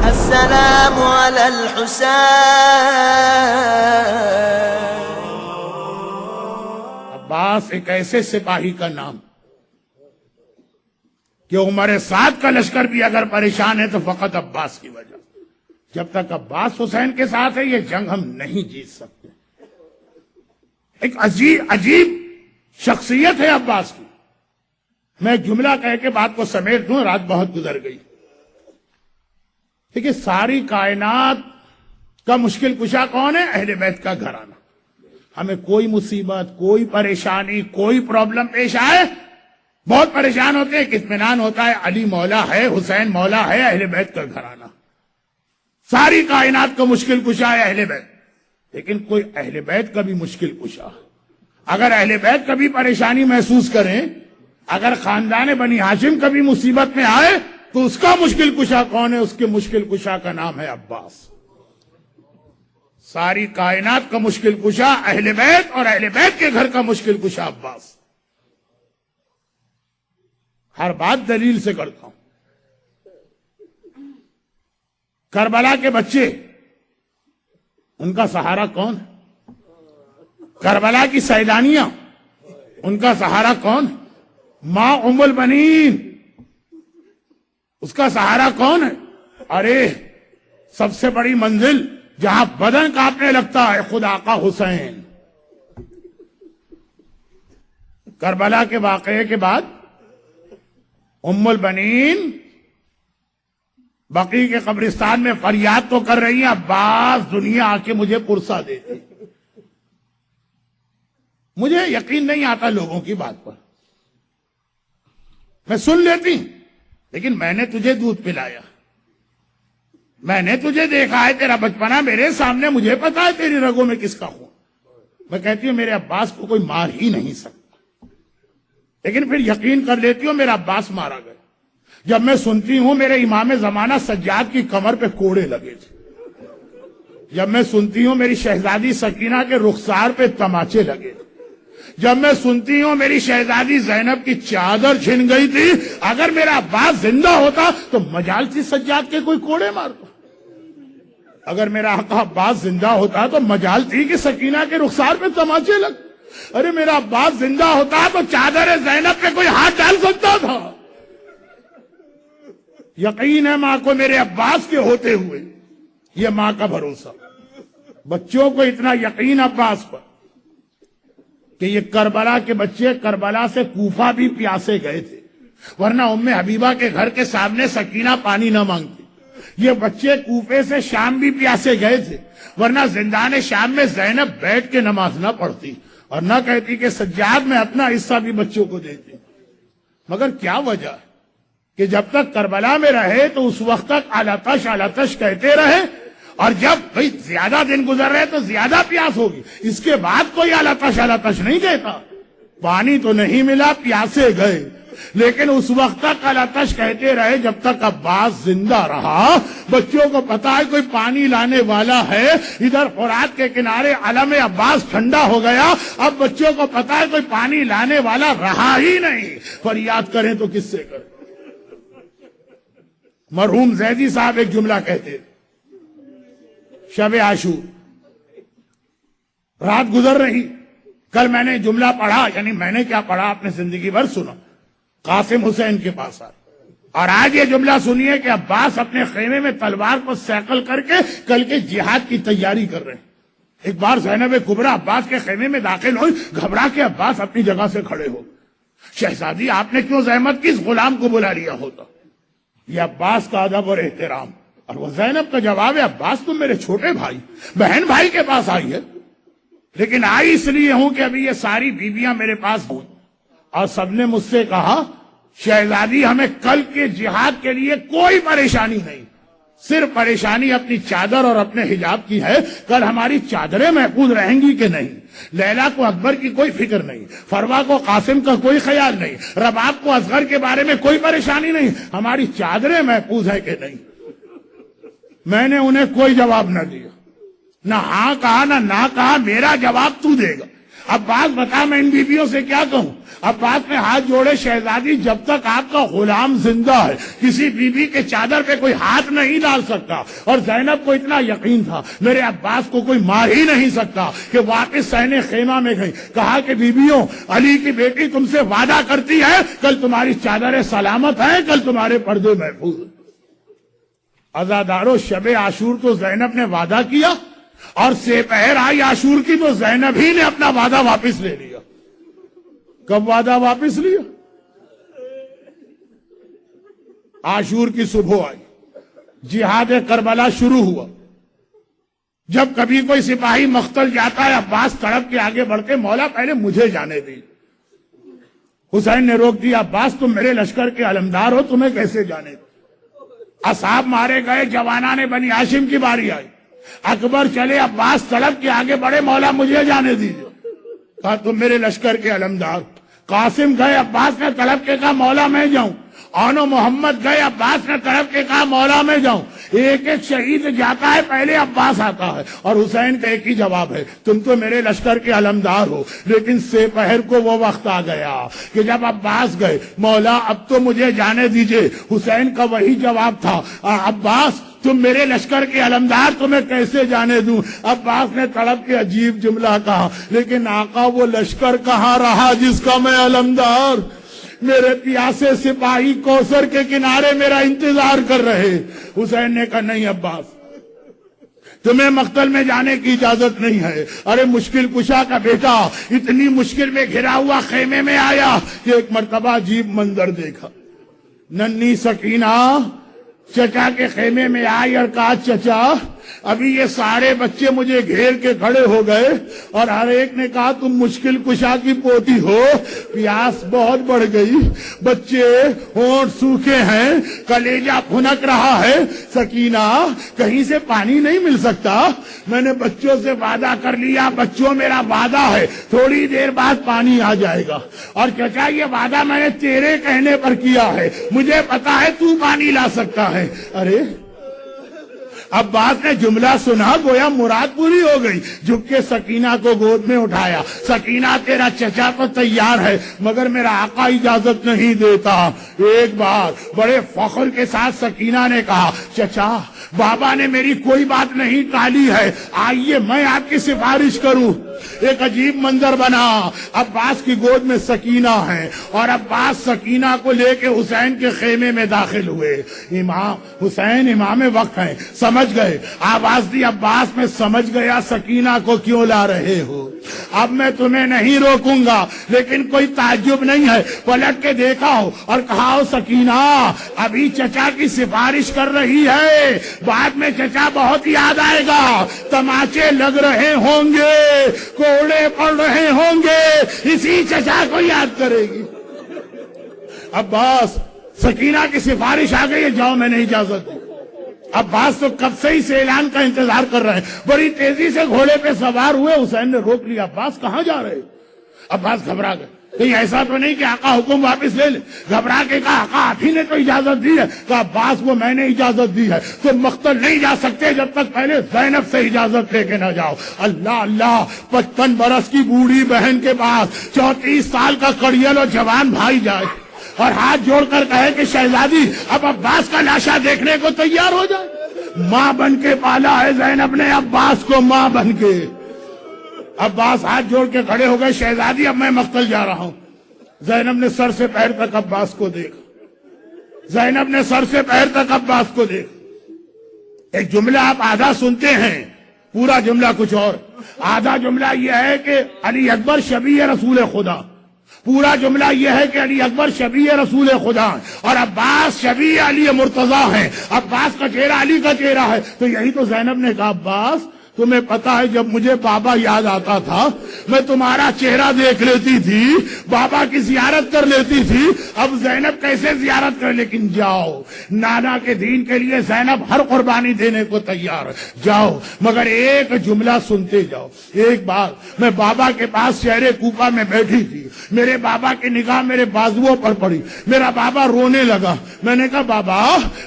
السلام على الحسين۔ عباس ایک ایسے سپاہی کا نام کہ عمر سعد کا لشکر بھی اگر پریشان ہے تو فقط عباس کی وجہ۔ جب تک عباس حسین کے ساتھ ہے یہ جنگ ہم نہیں جیت سکتے۔ ایک عجیب شخصیت ہے عباس کی۔ میں ایک جملہ کہہ کے بات کو سمیٹ دوں، رات بہت گزر گئی۔ دیکھیے ساری کائنات کا مشکل کشا کون ہے؟ اہل بیت کا گھرانہ۔ ہمیں کوئی مصیبت، کوئی پریشانی، کوئی پرابلم پیش آئے بہت پریشان ہوتے ہیں، اطمینان ہوتا ہے علی مولا ہے، حسین مولا ہے، اہل بیت کا گھرانہ۔ ساری کائنات کا مشکل کشا ہے اہل بیت، لیکن کوئی اہل بیت کا بھی مشکل کشا۔ اگر اہل بیت کبھی پریشانی محسوس کریں، اگر خاندان بنی ہاشم کبھی مصیبت میں آئے تو اس کا مشکل کشا کون ہے؟ اس کے مشکل کشا کا نام ہے عباس۔ ساری کائنات کا مشکل کشا اہل بیت، اور اہل بیت کے گھر کا مشکل کشا عباس۔ ہر بات دلیل سے کرتا ہوں۔ کربلا کے بچے، ان کا سہارا کون؟ کربلا کی سیدانیاں، ان کا سہارا کون؟ ماں ام البنین، اس کا سہارا کون ہے؟ ارے سب سے بڑی منزل جہاں بدن کانپنے لگتا ہے، خود آقا حسین۔ کربلا کے واقعے کے بعد ام البنین بقیع کے قبرستان میں فریاد تو کر رہی ہیں، عباس دنیا آ کے مجھے پرسا دیتی۔ مجھے یقین نہیں آتا لوگوں کی بات پر، میں سن لیتی، لیکن میں نے تجھے دودھ پلایا، میں نے تجھے دیکھا ہے، تیرا بچپنا میرے سامنے، مجھے پتا ہے تیری رگوں میں کس کا خون۔ میں کہتی ہوں میرے عباس کو کوئی مار ہی نہیں سکتا، لیکن پھر یقین کر لیتی ہوں میرا عباس مارا گیا۔ جب میں سنتی ہوں میرے امام زمانہ سجاد کی کمر پہ کوڑے لگے تھے، جب میں سنتی ہوں میری شہزادی سکینہ کے رخسار پہ تماچے لگے تھے، جب میں سنتی ہوں میری شہزادی زینب کی چادر چھن گئی تھی، اگر میرا عباس زندہ ہوتا تو مجال تھی سجاد کے کوئی کوڑے مارتا۔ اگر میرا آقا عباس زندہ ہوتا تو مجال تھی کہ سکینہ کے رخسار پہ تماچے لگ۔ ارے میرا عباس زندہ ہوتا تو چادر زینب پہ کوئی ہاتھ ڈال سکتا تھا۔ یقین ہے ماں کو میرے عباس کے ہوتے ہوئے، یہ ماں کا بھروسہ۔ بچوں کو اتنا یقین عباس پر کہ یہ کربلا کے بچے کربلا سے کوفہ بھی پیاسے گئے تھے، ورنہ ام حبیبہ کے گھر کے سامنے سکینہ پانی نہ مانگتی۔ یہ بچے کوفے سے شام بھی پیاسے گئے تھے، ورنہ زندان شام میں زینب بیٹھ کے نماز نہ پڑھتی اور نہ کہتی کہ سجاد میں اپنا حصہ بھی بچوں کو دیتی۔ مگر کیا وجہ ہے کہ جب تک کربلا میں رہے تو اس وقت تک آلاتش آلاتش کہتے رہے، اور جب بھئی زیادہ دن گزر رہے تو زیادہ پیاس ہوگی، اس کے بعد کوئی آلاتش آلاتش نہیں کہتا۔ پانی تو نہیں ملا، پیاسے گئے، لیکن اس وقت تک آلاتش کہتے رہے جب تک عباس زندہ رہا۔ بچوں کو پتا ہے کوئی پانی لانے والا ہے، ادھر فرات کے کنارے علم عباس ٹھنڈا ہو گیا، اب بچوں کو پتا ہے کوئی پانی لانے والا رہا ہی نہیں، فریاد کریں تو کس سے کریں؟ مرحوم زیدی صاحب ایک جملہ کہتے تھے، شب عاشور رات گزر رہی، کل میں نے جملہ پڑھا، یعنی میں نے کیا پڑھا اپنے زندگی بھر سنا، قاسم حسین کے پاس آئے، اور آج یہ جملہ سنیے کہ عباس اپنے خیمے میں تلوار کو سیکل کر کے کل کے جہاد کی تیاری کر رہے ہیں۔ ایک بار زینب کبریٰ عباس کے خیمے میں داخل ہوئی، گھبرا کے عباس اپنی جگہ سے کھڑے ہو، شہزادی آپ نے کیوں زحمت کی، اس غلام کو بلا لیا ہوتا۔ یہ عباس کا ادب اور احترام، اور وہ زینب کا جواب ہے، عباس تم میرے چھوٹے بھائی بہن بھائی کے پاس آئی ہے، لیکن آئی اس لیے ہوں کہ ابھی یہ ساری بیویاں میرے پاس ہوں، اور سب نے مجھ سے کہا شہزادی ہمیں کل کے جہاد کے لیے کوئی پریشانی نہیں، صرف پریشانی اپنی چادر اور اپنے حجاب کی ہے، کل ہماری چادریں محفوظ رہیں گی کہ نہیں، لیلا کو اکبر کی کوئی فکر نہیں، فروا کو قاسم کا کوئی خیال نہیں، رباب کو اصغر کے بارے میں کوئی پریشانی نہیں، ہماری چادریں محفوظ ہیں کہ نہیں۔ میں نے انہیں کوئی جواب نہ دیا، نہ ہاں کہا نہ کہا، میرا جواب تو دے گا۔ عباس بتا میں ان بیویوں سے کیا کہوں؟ عباس نے ہاتھ جوڑے، شہزادی جب تک آپ کا غلام زندہ ہے کسی بیوی کے چادر پہ کوئی ہاتھ نہیں ڈال سکتا. اور زینب کو اتنا یقین تھا میرے عباس کو کوئی مار ہی نہیں سکتا کہ واپس سہنے خیمہ میں گئی. کہا کہ بیویوں، علی کی بیٹی تم سے وعدہ کرتی ہے کل تمہاری چادریں سلامت ہیں، کل تمہارے پردے محفوظ. عزادارو، شب عاشور تو زینب نے وعدہ کیا اور سپہر آئی عاشور کی تو زینب ہی نے اپنا وعدہ واپس لے لیا. کب وعدہ واپس لیا؟ عاشور کی صبح آئی، جہاد کربلا شروع ہوا. جب کبھی کوئی سپاہی مقتل جاتا ہے عباس تڑپ کے آگے بڑھ کے مولا پہلے مجھے جانے دی. حسین نے روک دیا، عباس تم میرے لشکر کے علمدار ہو، تمہیں کیسے جانے دی؟ اصحاب مارے گئے، جوانان بنی ہاشم کی باری آئی. اکبر چلے، عباس تڑپ کے آگے بڑھے، مولا مجھے جانے دیجیے. کہا تم میرے لشکر کے علمدار. قاسم گئے، عباس نے تڑپ کے کہا مولا میں جاؤں. آنو محمد گئے، عباس نے تڑپ کے کہا مولا میں جاؤں. ایک ایک شہید جاتا ہے، پہلے عباس آتا ہے. اور حسین کا ایک ہی جواب ہے، تم تو میرے لشکر کے علمدار ہو. لیکن سپہر کو وہ وقت آ گیا کہ جب عباس گئے، مولا اب تو مجھے جانے دیجئے. حسین کا وہی جواب تھا، عباس تم میرے لشکر کے علمدار، تمہیں کیسے جانے دوں. عباس نے تڑپ کے عجیب جملہ کہا، لیکن آقا وہ لشکر کہاں رہا جس کا میں علمدار؟ میرے پیاسے سپاہی کوثر کے کنارے میرا انتظار کر رہے. حسین نے کہا نہیں عباس، تمہیں مقتل میں جانے کی اجازت نہیں ہے. ارے مشکل کشا کا بیٹا اتنی مشکل میں گھرا ہوا خیمے میں آیا کہ ایک مرتبہ عجیب منظر دیکھا. ننھی سکینہ چچا کے خیمے میں آئی اور کہا چچا ابھی یہ سارے بچے مجھے گھیر کے کھڑے ہو گئے اور ہر ایک نے کہا تم مشکل کشا کی پوتی ہو، پیاس بہت بڑھ گئی، بچے ہونٹ سوکھے ہیں، کلیجہ پھنک رہا ہے، سکینہ کہیں سے پانی نہیں مل سکتا؟ میں نے بچوں سے وعدہ کر لیا، بچوں میرا وعدہ ہے تھوڑی دیر بعد پانی آ جائے گا. اور چچا یہ وعدہ میں نے تیرے کہنے پر کیا ہے، مجھے پتا ہے تو پانی لا سکتا ہے. ارے عباس نے جملہ سنا، گویا مراد پوری ہو گئی. جھک کے سکینہ کو گود میں اٹھایا. سکینہ تیرا چچا تو تیار ہے مگر میرا آقا اجازت نہیں دیتا. ایک بار بڑے فخر کے ساتھ سکینہ نے کہا چچا بابا نے میری کوئی بات نہیں ٹالی ہے، آئیے میں آپ کی سفارش کروں. ایک عجیب منظر بنا، عباس کی گود میں سکینہ ہے اور عباس سکینہ کو لے کے حسین کے خیمے میں داخل ہوئے. امام حسین امام وقت ہیں، سمجھ گئے، آواز دی عباس میں سمجھ گیا سکینہ کو کیوں لا رہے ہو، اب میں تمہیں نہیں روکوں گا. لیکن کوئی تعجب نہیں ہے، پلٹ کے دیکھا ہو اور کہا ہو سکینہ ابھی چچا کی سفارش کر رہی ہے، بعد میں چچا بہت یاد آئے گا، تماچے لگ رہے ہوں گے، کوڑے پڑ رہے ہوں گے، اسی چچا کو یاد کرے گی. عباس سکینہ کی سفارش آ گئی، جاؤ میں نے اجازت دی. عباس تو کب سے ہی سے اعلان کا انتظار کر رہے ہیں، بڑی تیزی سے گھوڑے پہ سوار ہوئے. حسین نے روک لیا، عباس کہاں جا رہے؟ عباس گھبرا گئے، کہیں ایسا تو نہیں کہ آقا حکم واپس لے لے. گھبرا کے کہا آقا آپ ہی نے تو اجازت دی ہے. کہا عباس وہ میں نے اجازت دی ہے، تم مقتل نہیں جا سکتے جب تک پہلے زینب سے اجازت لے کے نہ جاؤ. اللہ اللہ، 55 برس کی بوڑھی بہن کے پاس 34 سال کا کڑیل اور جوان بھائی جائے اور ہاتھ جوڑ کر کہے کہ شہزادی اب عباس کا لاشا دیکھنے کو تیار ہو جائے. ماں بن کے پالا ہے زینب نے عباس کو، ماں بن کے. عباس ہاتھ جوڑ کے کھڑے ہو گئے، شہزادی اب میں مقتل جا رہا ہوں. زینب نے سر سے پیر تک عباس کو دیکھا، زینب نے سر سے پیر تک عباس کو دیکھا. ایک جملہ آپ آدھا سنتے ہیں، پورا جملہ کچھ اور. آدھا جملہ یہ ہے کہ علی اکبر شبیہ رسول خدا، پورا جملہ یہ ہے کہ علی اکبر شبیہ رسول خدا اور عباس شبیہ علی مرتضیٰ ہیں، عباس کا چہرہ علی کا چہرہ ہے. تو یہی تو زینب نے کہا عباس تمہیں پتا ہے جب مجھے بابا یاد آتا تھا میں تمہارا چہرہ دیکھ لیتی تھی، بابا کی زیارت کر لیتی تھی، اب زینب کیسے زیارت کر. لیکن جاؤ، نانا کے دین کے لیے زینب ہر قربانی دینے کو تیار ہے، جاؤ مگر ایک جملہ سنتے جاؤ. ایک بار میں بابا کے پاس شہر کوفہ میں بیٹھی تھی، میرے بابا کی نگاہ میرے بازوؤں پر پڑی، میرا بابا رونے لگا. میں نے کہا بابا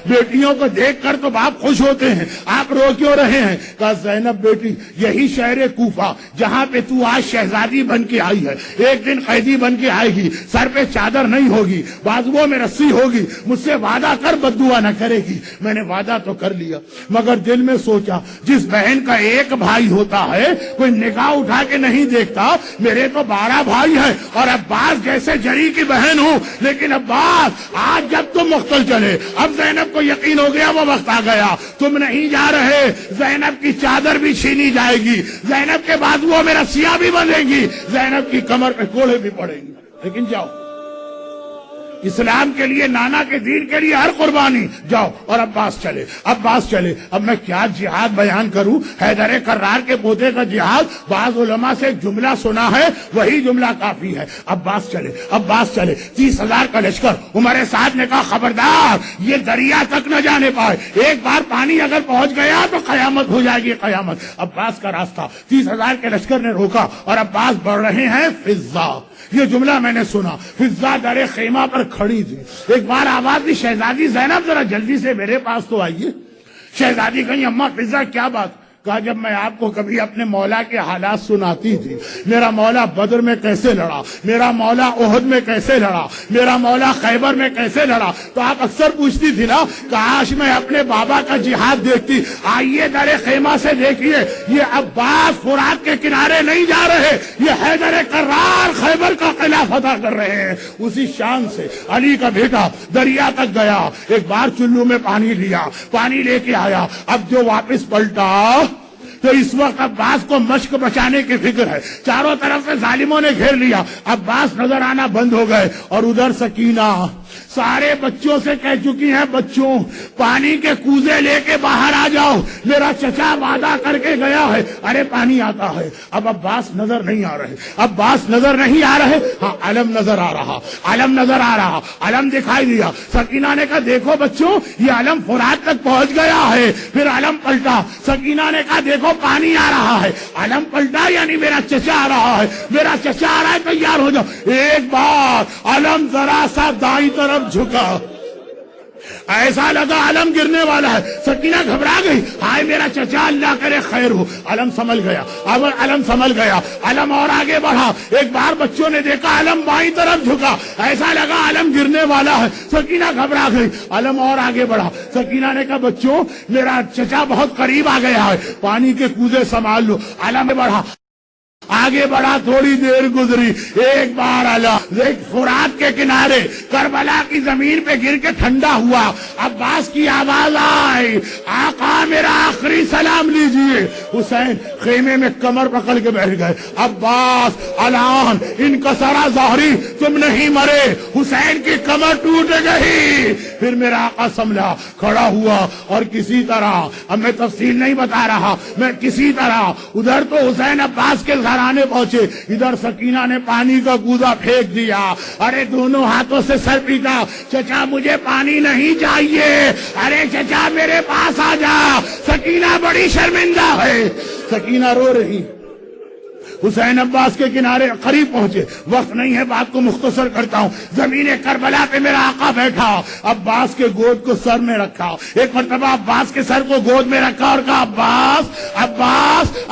بیٹیوں کو دیکھ کر تو باپ خوش ہوتے ہیں، آپ رو کیوں رہے ہیں؟ کہا زینب زینب بیٹی یہی شہر کوفہ جہاں پہ تو آج شہزادی بن کے آئی ہے ایک دن قیدی بن کے آئے گی, سر پہ چادر نہیں ہوگی, بازوؤں میں رسی ہوگی, مجھ سے وعدہ کر بد دعا نہ کرے گی. میں نے وعدہ تو کر لیا مگر دل میں سوچا جس بہن کا ایک بھائی ہوتا ہے کوئی نگاہ اٹھا کے نہیں دیکھتا, میرے تو 12 بھائی ہیں اور عباس جیسے جری کی بہن ہوں, لیکن عباس آج جب تم مختل چلے اب زینب کو یقین ہو گیا وہ وقت آ گیا, تم نہیں جا رہے, زینب کی چادر بھی چھینی جائے گی, زینب کے بازوؤں میں رسیاں بھی بندھیں گی, زینب کی کمر پہ کوڑے بھی پڑیں گی, لیکن جاؤ اسلام کے لیے, نانا کے دین کے لیے ہر قربانی, جاؤ. اور عباس چلے. اب میں کیا جہاد بیان کروں, حیدر کرار کے پوتے کا جہاد. بعض علماء سے ایک جملہ سنا ہے وہی جملہ کافی ہے. عباس چلے 30,000 کا لشکر. عمر سعد نے کہا خبردار یہ دریا تک نہ جانے پائے, ایک بار پانی اگر پہنچ گیا تو قیامت ہو جائے گی قیامت. عباس کا راستہ 30,000 کے لشکر نے روکا اور عباس بڑھ رہے ہیں فضا. یہ جملہ میں نے سنا, فضا در خیمہ پر کھڑی تھی. ایک بار آواز دی شہزادی زینب ذرا جلدی سے میرے پاس تو آئیے. شہزادی کہیں اماں فضا کیا بات؟ کہا جب میں آپ کو کبھی اپنے مولا کے حالات سناتی تھی, میرا مولا بدر میں کیسے لڑا, میرا مولا احد میں کیسے لڑا, میرا مولا خیبر میں کیسے لڑا, تو آپ اکثر پوچھتی تھی نا کاش میں اپنے بابا کا جہاد دیکھتی. آئیے در خیمہ سے دیکھیے, یہ عباس فرات کے کنارے نہیں جا رہے, یہ حیدر کرار خیبر کا قلعہ فتح کر رہے ہیں. اسی شان سے علی کا بیٹا دریا تک گیا, ایک بار چلو میں پانی لیا, پانی لے کے آیا. اب جو واپس پلٹا تو اس وقت عباس کو مشق بچانے کی فکر ہے, چاروں طرف سے ظالموں نے گھیر لیا. عباس نظر آنا بند ہو گئے اور ادھر سکینہ سارے بچوں سے کہہ چکی ہیں بچوں پانی کے کوزے لے کے باہر آ جاؤ, میرا چچا وعدہ کر کے گیا ہے. ارے پانی آتا ہے. اب عباس نظر نہیں آ رہے, ہاں علم نظر آ رہا, علم دکھائی دیا. سکینہ نے کہا دیکھو بچوں یہ علم فرات تک پہنچ گیا ہے. پھر علم پلٹا, سکینہ نے کہا دیکھو پانی آ رہا ہے. علم پلٹا یعنی میرا چچا آ رہا ہے, تیار ہو جاؤ. ایک بار علم ذرا سا دائیں طرف جھکا, ایسا لگا علم گرنے والا ہے. سکینہ گھبرا گئی, ہائے میرا چچا اللہ کرے خیر ہو. علم سنبھل گیا, علم اور آگے بڑھا. ایک بار بچوں نے دیکھا علم بائیں طرف جھکا, ایسا لگا علم گرنے والا ہے. سکینہ گھبرا گئی, علم اور آگے بڑھا. سکینہ نے کہا بچوں میرا چچا بہت قریب آ گیا ہے, پانی کے کوزے سنبھال لو. علم آگے بڑھا, تھوڑی دیر گزری, ایک بار فرات کے کنارے کربلا کی زمین پہ گر کے ٹھنڈا ہوا. عباس کی آواز آئی آقا میرا آخری سلام لیجئے. حسین خیمے میں کمر پکڑ کے بیٹھ گئے. عباس الان ان کا سارا ظاہری تم نہیں مرے, حسین کی کمر ٹوٹ گئی. پھر میرا آقا سنبھلا, کھڑا ہوا اور کسی طرح, اب میں تفصیل نہیں بتا رہا, میں کسی طرح ادھر تو حسین عباس کے آنے پہنچے, ادھر سکینہ نے پانی کا کوزہ پھینک دیا. ارے دونوں ہاتھوں سے سر پیٹا, چچا مجھے پانی نہیں چاہیے, ارے چچا میرے پاس آ جا. سکینہ بڑی شرمندہ ہے, سکینہ رو رہی. حسین عباس کے کنارے قریب پہنچے, وقت نہیں ہے بات کو مختصر کرتا ہوں. زمین کربلا پہ میرا آقا بیٹھا, عباس کے گود کو سر میں رکھا. ایک مرتبہ عباس کے سر کو گود میں رکھا اور کہا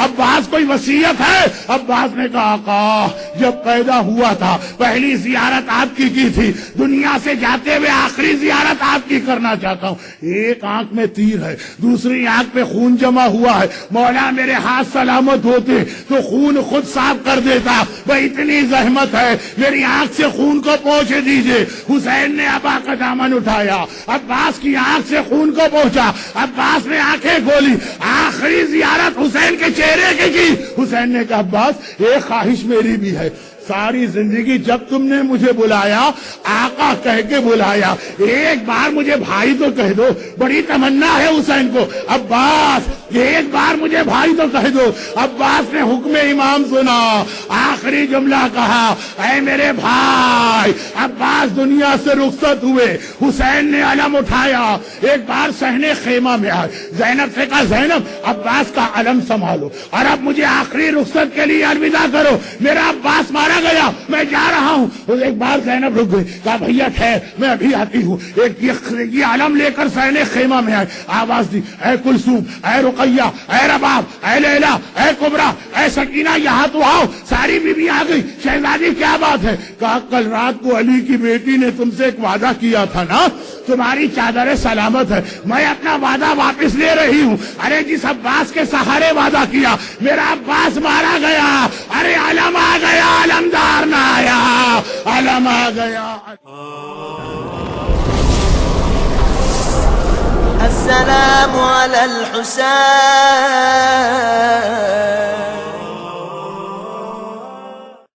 عباس کوئی وصیت ہے؟ عباس نے کہا آقا جب پیدا ہوا تھا پہلی زیارت آپ کی تھی, دنیا سے جاتے ہوئے آخری زیارت آپ کی کرنا چاہتا ہوں. ایک آنکھ میں تیر ہے, دوسری آنکھ پہ خون جمع ہوا ہے, مولا میرے ہاتھ سلامت ہوتے تو خون خود صاف کر دیتا, بھائی اتنی زحمت ہے میری آنکھ سے خون کو پہنچ دیجئے. حسین نے ابا کا دامن اٹھایا, عباس کی آنکھ سے خون کو پہنچا. عباس نے آنکھیں کھولی, آخری زیارت حسین کے چہرے کی. حسین نے کہا عباس ایک خواہش میری بھی ہے, ساری زندگی جب تم نے مجھے بلایا آقا کہہ کے بلایا, ایک بار مجھے بھائی تو کہہ دو. بڑی تمنا ہے حسین کو, عباس ایک بار مجھے بھائی تو کہہ دو. عباس نے حکم امام سنا, آخری جملہ کہا اے میرے بھائی. عباس دنیا سے رخصت ہوئے, حسین نے علم اٹھایا, ایک بار صحنے خیمہ میں آئے. زینب سے کہا زینب عباس کا علم سنبھالو اور اب مجھے آخری رخصت کے لیے الوداع کرو. میرا عباس مارا مارا گیا، میں جا رہا ہوں. ایک بار زینب رک گئی، کہا بھیا ٹھہر میں ابھی آتی ہوں. ایک یہ علم لے کر سینے خیمہ میں آئے، آواز دی اے کلثوم، اے رقیہ، اے رباب، اے لیلا، اے کبرا، اے سکینہ، یہاں تو آؤ. ساری بیوی آ گئی. شہزادی کیا بات ہے؟ کہا کل رات کو علی کی بیٹی نے تم سے ایک وعدہ کیا تھا نا، تمہاری چادر سلامت ہے، میں اپنا وعدہ واپس لے رہی ہوں. ارے جس عباس کے سہارے وعدہ کیا، میرا عباس مارا گیا. ارے علم آ گیا، علمدار نہ آیا، علم آ گیا. السلام على الحسين